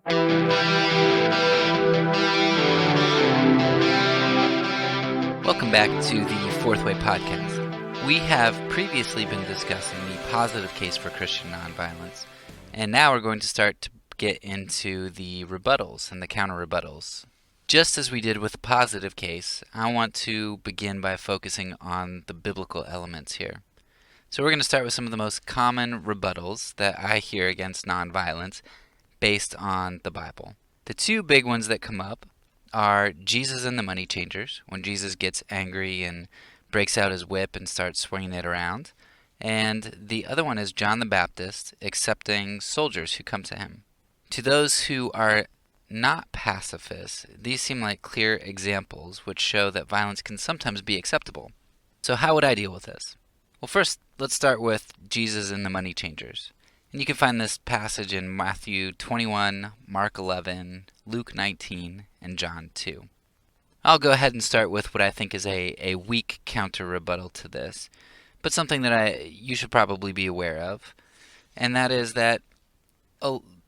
Welcome back to the Fourth Way podcast. We have previously been discussing the positive case for Christian nonviolence, and now we're going to start to get into the rebuttals and the counter-rebuttals. Just as we did with the positive case, I want to begin by focusing on the biblical elements here. So we're going to start with some of the most common rebuttals that I hear against nonviolence based on the Bible. The two big ones that come up are Jesus and the money changers, when Jesus gets angry and breaks out his whip and starts swinging it around. And the other one is John the Baptist accepting soldiers who come to him. To those who are not pacifists, these seem like clear examples which show that violence can sometimes be acceptable. So how would I deal with this? Well, first, let's start with Jesus and the money changers. And you can find this passage in Matthew 21, Mark 11, Luke 19, and John 2. I'll go ahead and start with what I think is a weak counter-rebuttal to this, but something that you should probably be aware of, and that is that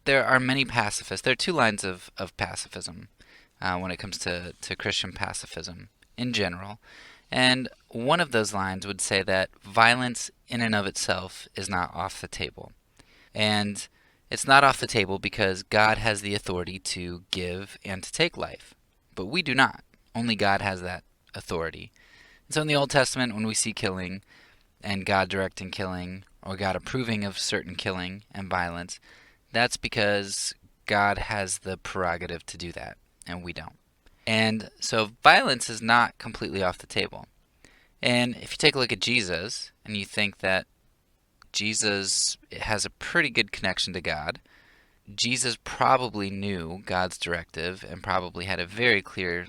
there are many pacifists. There are two lines of pacifism when it comes to Christian pacifism in general, and one of those lines would say that violence in and of itself is not off the table. And it's not off the table because God has the authority to give and to take life. But we do not. Only God has that authority. And so in the Old Testament, when we see killing, and God directing killing, or God approving of certain killing and violence, that's because God has the prerogative to do that, and we don't. And so violence is not completely off the table. And if you take a look at Jesus, and you think that Jesus has a pretty good connection to God. Jesus probably knew God's directive and probably had a very clear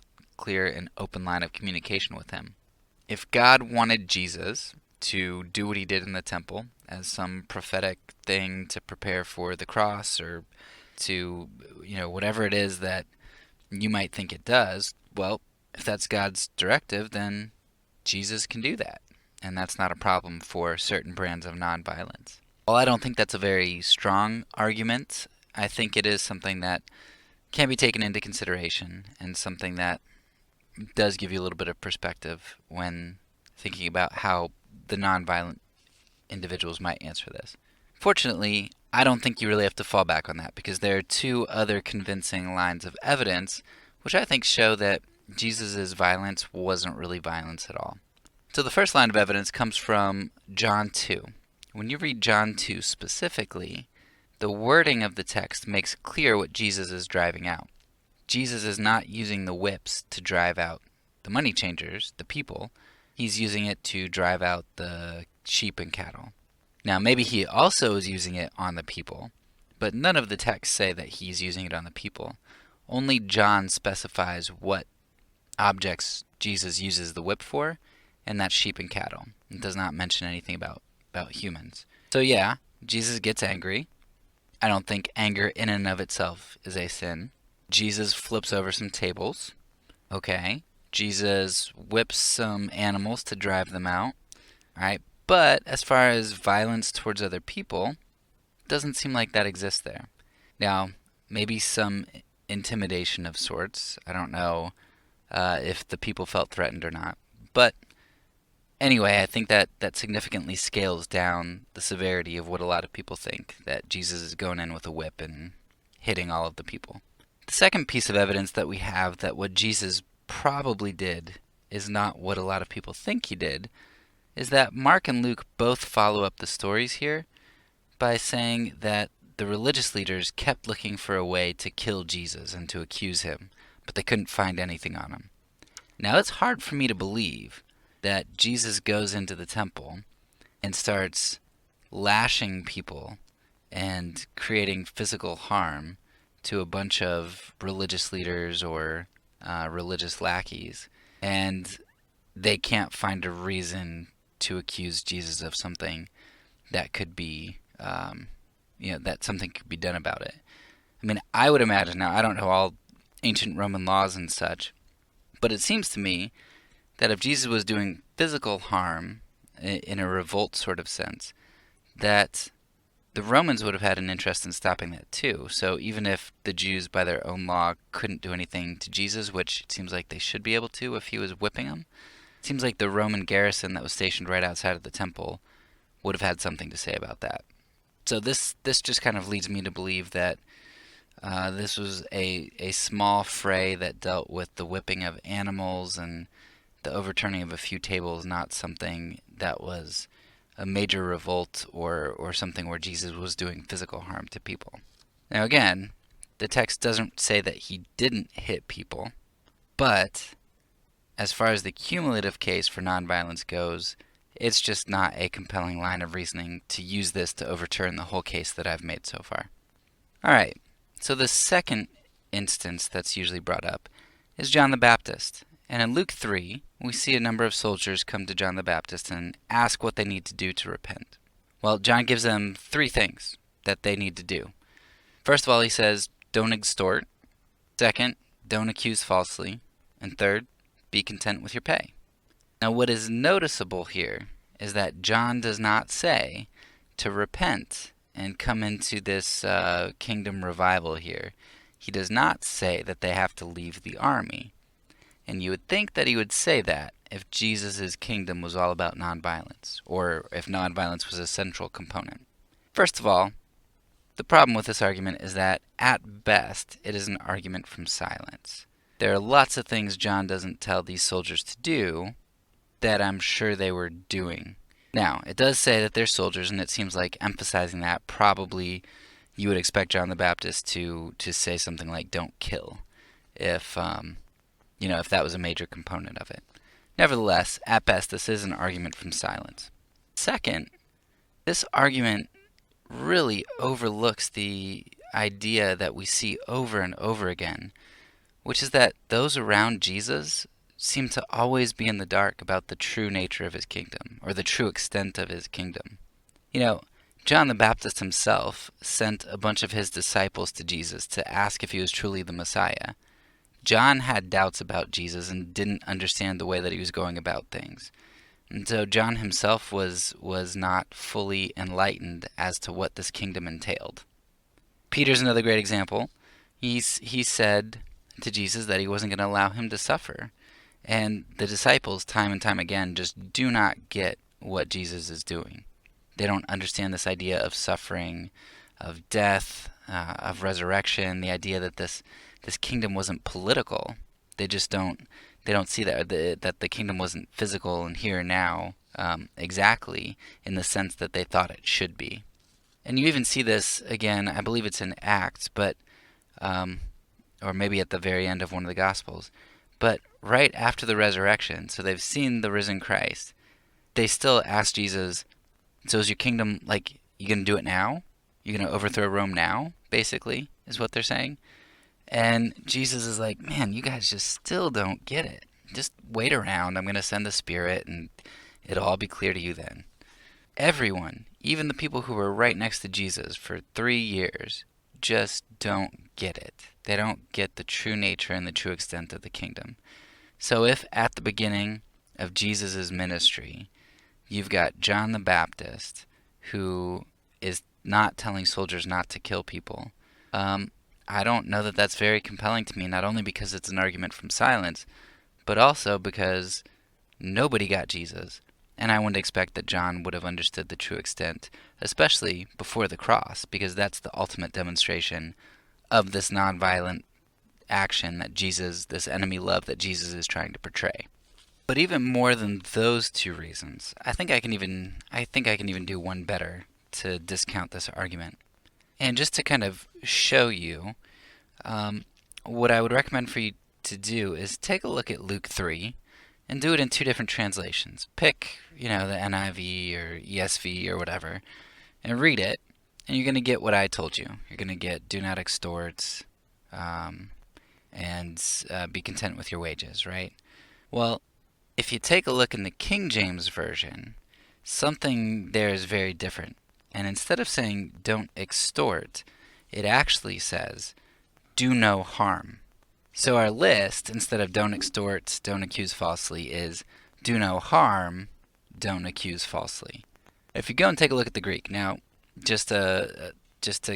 and open line of communication with him. If God wanted Jesus to do what he did in the temple as some prophetic thing to prepare for the cross or to, whatever it is that you might think it does, well, if that's God's directive, then Jesus can do that. And that's not a problem for certain brands of nonviolence. While I don't think that's a very strong argument, I think it is something that can be taken into consideration and something that does give you a little bit of perspective when thinking about how the nonviolent individuals might answer this. Fortunately, I don't think you really have to fall back on that because there are two other convincing lines of evidence which I think show that Jesus' violence wasn't really violence at all. So the first line of evidence comes from John 2. When you read John 2 specifically, the wording of the text makes clear what Jesus is driving out. Jesus is not using the whips to drive out the money changers, the people. He's using it to drive out the sheep and cattle. Now, maybe he also is using it on the people, but none of the texts say that he's using it on the people. Only John specifies what objects Jesus uses the whip for, and that's sheep and cattle. It does not mention anything about humans. So yeah, Jesus gets angry. I don't think anger in and of itself is a sin. Jesus flips over some tables. Okay. Jesus whips some animals to drive them out. All right. But as far as violence towards other people, it doesn't seem like that exists there. Now, maybe some intimidation of sorts. I don't know if the people felt threatened or not. But anyway, I think that significantly scales down the severity of what a lot of people think, that Jesus is going in with a whip and hitting all of the people. The second piece of evidence that we have that what Jesus probably did is not what a lot of people think he did is that Mark and Luke both follow up the stories here by saying that the religious leaders kept looking for a way to kill Jesus and to accuse him, but they couldn't find anything on him. Now, it's hard for me to believe that Jesus goes into the temple and starts lashing people and creating physical harm to a bunch of religious leaders or religious lackeys, and they can't find a reason to accuse Jesus of something that could be, that something could be done about it. I mean, I would imagine, now I don't know all ancient Roman laws and such, but it seems to me that if Jesus was doing physical harm in a revolt sort of sense, that the Romans would have had an interest in stopping that too. So even if the Jews by their own law couldn't do anything to Jesus, which it seems like they should be able to if he was whipping them, it seems like the Roman garrison that was stationed right outside of the temple would have had something to say about that. So this just kind of leads me to believe that this was a small fray that dealt with the whipping of animals and the overturning of a few tables, not something that was a major revolt or something where Jesus was doing physical harm to people. Now again, the text doesn't say that he didn't hit people, but as far as the cumulative case for nonviolence goes, it's just not a compelling line of reasoning to use this to overturn the whole case that I've made so far. Alright, so the second instance that's usually brought up is John the Baptist. And in Luke 3, we see a number of soldiers come to John the Baptist and ask what they need to do to repent. Well, John gives them 3 things that they need to do. First of all, he says, don't extort. Second, don't accuse falsely. And third, be content with your pay. Now, what is noticeable here is that John does not say to repent and come into this kingdom revival here. He does not say that they have to leave the army. And you would think that he would say that if Jesus' kingdom was all about nonviolence, or if nonviolence was a central component. First of all, the problem with this argument is that, at best, it is an argument from silence. There are lots of things John doesn't tell these soldiers to do that I'm sure they were doing. Now, it does say that they're soldiers, and it seems like emphasizing that probably you would expect John the Baptist to say something like, don't kill, if that was a major component of it. Nevertheless, at best, this is an argument from silence. Second, this argument really overlooks the idea that we see over and over again, which is that those around Jesus seem to always be in the dark about the true nature of his kingdom, or the true extent of his kingdom. John the Baptist himself sent a bunch of his disciples to Jesus to ask if he was truly the Messiah. John had doubts about Jesus and didn't understand the way that he was going about things. And so John himself was not fully enlightened as to what this kingdom entailed. Peter's another great example. He said to Jesus that he wasn't going to allow him to suffer. And the disciples, time and time again, just do not get what Jesus is doing. They don't understand this idea of suffering, of death, of resurrection, the idea that this kingdom wasn't political. They don't see that the kingdom wasn't physical and here and now exactly in the sense that they thought it should be. And you even see this again, I believe it's in Acts, but or maybe at the very end of one of the Gospels. But right after the resurrection, so they've seen the risen Christ, they still ask Jesus, so is your kingdom, you going to do it now? You're going to overthrow Rome now, basically, is what they're saying. And Jesus is like, man, you guys just still don't get it. Just wait around. I'm going to send the Spirit, and it'll all be clear to you then. Everyone, even the people who were right next to Jesus for 3 years, just don't get it. They don't get the true nature and the true extent of the kingdom. So if at the beginning of Jesus' ministry, you've got John the Baptist, who is not telling soldiers not to kill people, I don't know that that's very compelling to me, not only because it's an argument from silence, but also because nobody got Jesus. And I wouldn't expect that John would have understood the true extent, especially before the cross, because that's the ultimate demonstration of this nonviolent action that Jesus, this enemy love that Jesus is trying to portray. But even more than those 2 reasons, I think I can even do one better to discount this argument. And just to kind of show you, what I would recommend for you to do is take a look at Luke 3 and do it in 2 different translations. Pick, the NIV or ESV or whatever, and read it, and you're going to get what I told you. You're going to get do not extort, and be content with your wages, right? Well, if you take a look in the King James Version, something there is very different. And instead of saying don't extort, it actually says do no harm. So our list, instead of don't extort, don't accuse falsely, is do no harm, don't accuse falsely. If you go and take a look at the Greek, now just to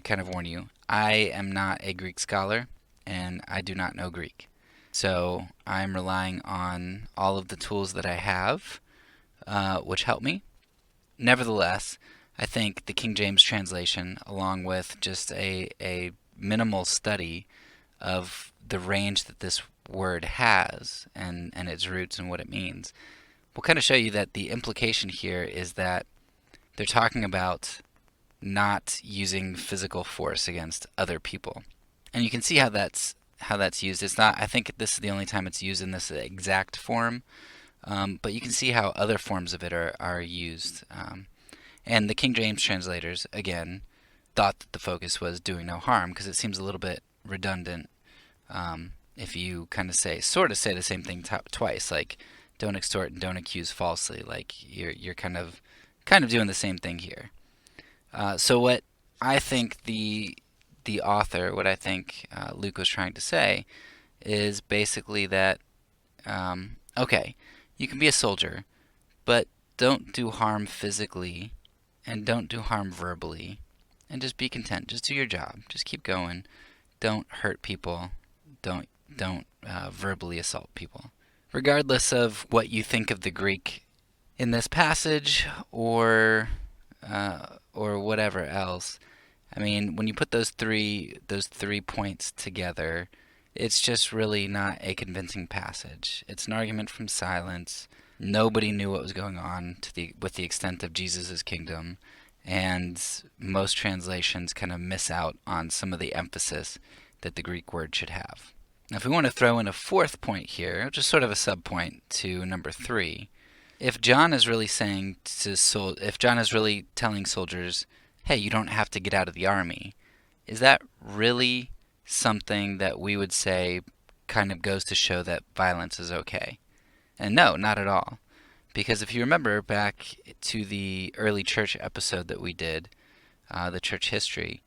kind of warn you, I am not a Greek scholar, and I do not know Greek. So I'm relying on all of the tools that I have, which help me. Nevertheless, I think the King James translation, along with just a minimal study of the range that this word has and its roots and what it means, will kind of show you that the implication here is that they're talking about not using physical force against other people. And you can see how that's used. It's not. I think this is the only time it's used in this exact form. But you can see how other forms of it are used. And the King James translators, again, thought that the focus was doing no harm because it seems a little bit redundant if you kind of sort of say the same thing twice, like don't extort and don't accuse falsely. Like you're kind of doing the same thing here. So what I think the author, what I think Luke was trying to say, is basically that okay, you can be a soldier, but don't do harm physically, and don't do harm verbally, and just be content. Just do your job. Just keep going. Don't hurt people. Don't verbally assault people. Regardless of what you think of the Greek in this passage, or whatever else, I mean, when you put those three points together, it's just really not a convincing passage. It's an argument from silence. Nobody knew what was going on with the extent of Jesus' kingdom, and most translations kind of miss out on some of the emphasis that the Greek word should have. Now, if we want to throw in a fourth point here, just sort of a subpoint to number 3, if John is really telling soldiers, hey, you don't have to get out of the army, is that really something that we would say kind of goes to show that violence is okay? And no, not at all. Because if you remember back to the early church episode that we did, the church history,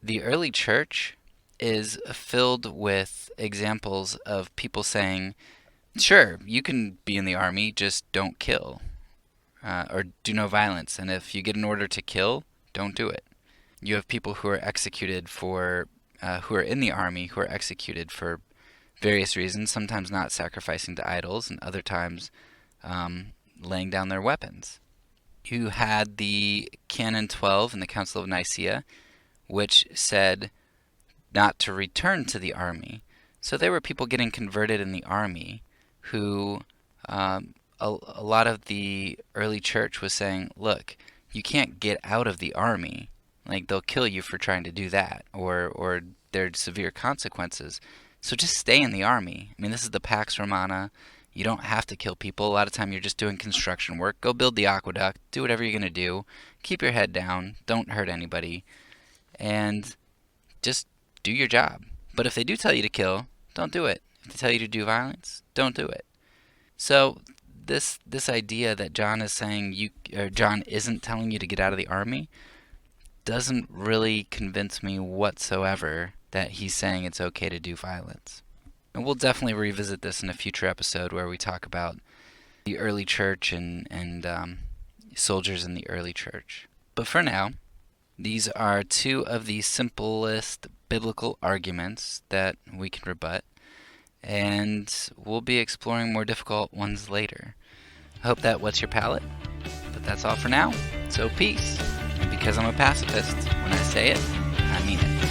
the early church is filled with examples of people saying, sure, you can be in the army, just don't kill, or do no violence. And if you get an order to kill, don't do it. You have people who are executed who are in the army, who are executed for various reasons, sometimes not sacrificing to idols, and other times laying down their weapons. You had the Canon 12 in the Council of Nicaea, which said not to return to the army. So there were people getting converted in the army who a lot of the early church was saying, look, you can't get out of the army. Like, they'll kill you for trying to do that, or there's severe consequences. So just stay in the army. I mean, this is the Pax Romana. You don't have to kill people. A lot of time you're just doing construction work. Go build the aqueduct. Do whatever you're going to do. Keep your head down. Don't hurt anybody. And just do your job. But if they do tell you to kill, don't do it. If they tell you to do violence, don't do it. So this idea that John is saying John isn't telling you to get out of the army doesn't really convince me whatsoever that he's saying it's okay to do violence. And we'll definitely revisit this in a future episode where we talk about the early church and soldiers in the early church. But for now, these are two of the simplest biblical arguments that we can rebut, and we'll be exploring more difficult ones later. I hope that whets your palate, but that's all for now. So peace. And because I'm a pacifist, when I say it, I mean it.